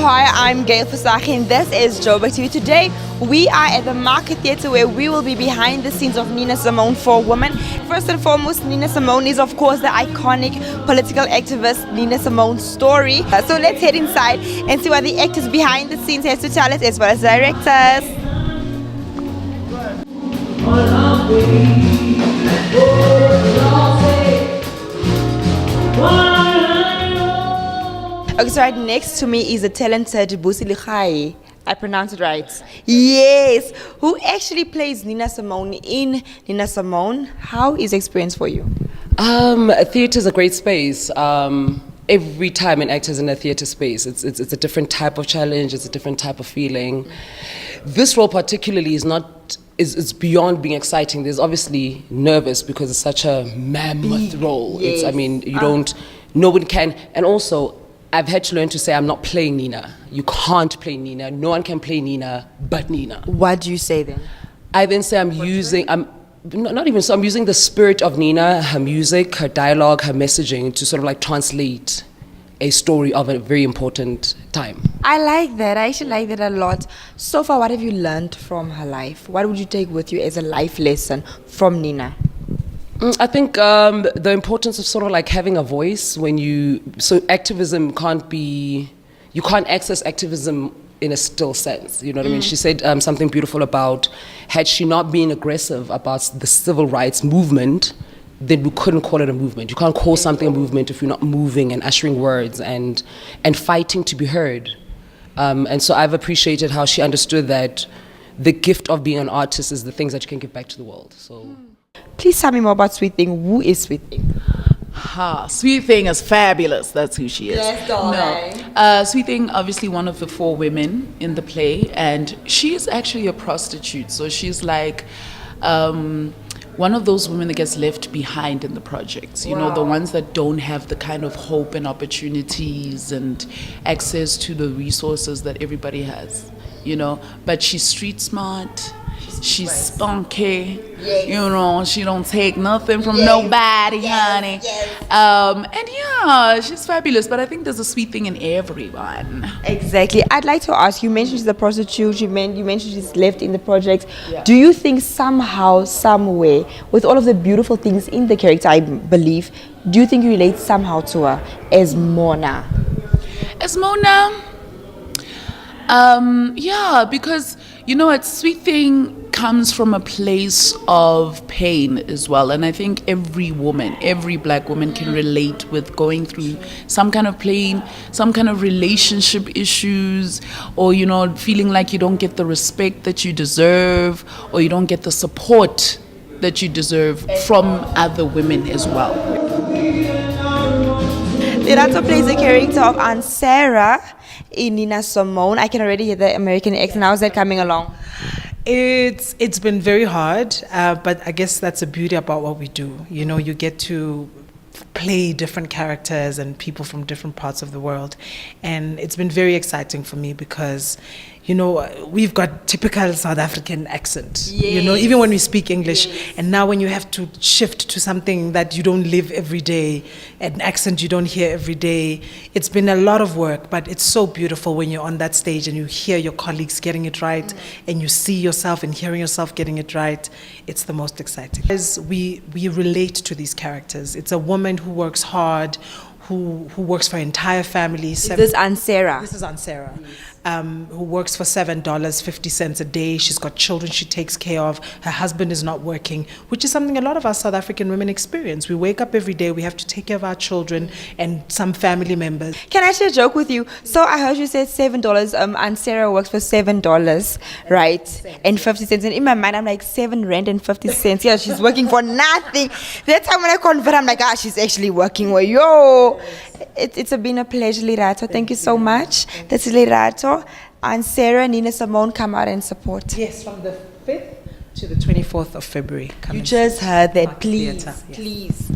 Hi, I'm Gail Fasaki and this is Joburgtv. Today we are at the Market Theatre where we will be behind the scenes of Nina Simone Four Women. First and foremost, Nina Simone is of course the iconic political activist Nina Simone's story. So let's head inside and see what the actors behind the scenes has to tell us as well as directors. Okay, so right next to me is the talented Busi Likhai. I pronounced it right. Yes, who actually plays Nina Simone in Nina Simone. How is the experience for you? Theatre is a great space. Every time an actor is in a theatre space, it's a different type of challenge. It's a different type of feeling. This role particularly is beyond being exciting. There's obviously nervous because it's such a mammoth role. Yes. No one can, and also I've had to learn to say I'm not playing Nina. You can't play Nina. No one can play Nina but Nina. What do you say then? I then say I'm using the spirit of Nina, her music, her dialogue, her messaging to sort of like translate a story of a very important time. I like that. I actually like that a lot. So far, what have you learned from her life? What would you take with you as a life lesson from Nina? I think the importance of sort of like having a voice so activism you can't access activism in a still sense, you know what I mean? She said something beautiful about, had she not been aggressive about the civil rights movement, then we couldn't call it a movement. You can't call something a movement if you're not moving and ushering words and fighting to be heard. And so I've appreciated how she understood that the gift of being an artist is the things that you can give back to the world. So. Please tell me more about Sweet Thing. Who is Sweet Thing? Sweet Thing is fabulous. That's who she is. Yes, darling. No. Sweet Thing, obviously one of the four women in the play, and she is actually a prostitute. So she's like one of those women that gets left behind in the projects. You know, the ones that don't have the kind of hope and opportunities and access to the resources that everybody has. You know, but she's street smart. She's spunky, yes. You know, she don't take nothing from nobody, honey. Yes. And yeah, she's fabulous, but I think there's a sweet thing in everyone. Exactly. I'd like to ask, you mentioned she's a prostitute, you mentioned she's left in the project. Yeah. Do you think somehow, somewhere, with all of the beautiful things in the character, I believe, do you think you relate somehow to her as Mona? As Mona? Yeah, because, you know, a Sweet Thing comes from a place of pain as well. And I think every black woman can relate with going through some kind of pain, some kind of relationship issues, or, you know, feeling like you don't get the respect that you deserve, or you don't get the support that you deserve from other women as well. Lerato plays the character of Aunt Sarah in Nina Simone. I can already hear the American accent. How's that coming along? It's been very hard, but I guess that's the beauty about what we do. You know, you get to play different characters and people from different parts of the world, and it's been very exciting for me because, you know, we've got typical South African accent, yes. You know, even when we speak English, yes. And now when you have to shift to something that you don't live every day, an accent you don't hear every day, it's been a lot of work, but it's so beautiful when you're on that stage and you hear your colleagues getting it right, and you see yourself and hearing yourself getting it right. It's the most exciting. Because we relate to these characters. It's a woman who works hard, who works for her entire family. This is Aunt Sarah. This is Aunt Sarah. Who works for $7.50 a day. She's got children she takes care of. Her husband is not working, which is something a lot of us South African women experience. We wake up every day, we have to take care of our children and some family members. Can I share a joke with you? So I heard you said $7. Aunt Sarah works for $7, right? And 50 cents. And in my mind, I'm like, R7.50. Yeah, she's working for nothing. That time when I convert, I'm like, she's actually working. Well, yo. It's been a pleasure, Lerato. Thank you so much. This is Lerato. And Sarah, Nina Simone, come out and support. Yes, from the 5th to the 24th of February. You just heard that. Please, Theatre, yes. Please.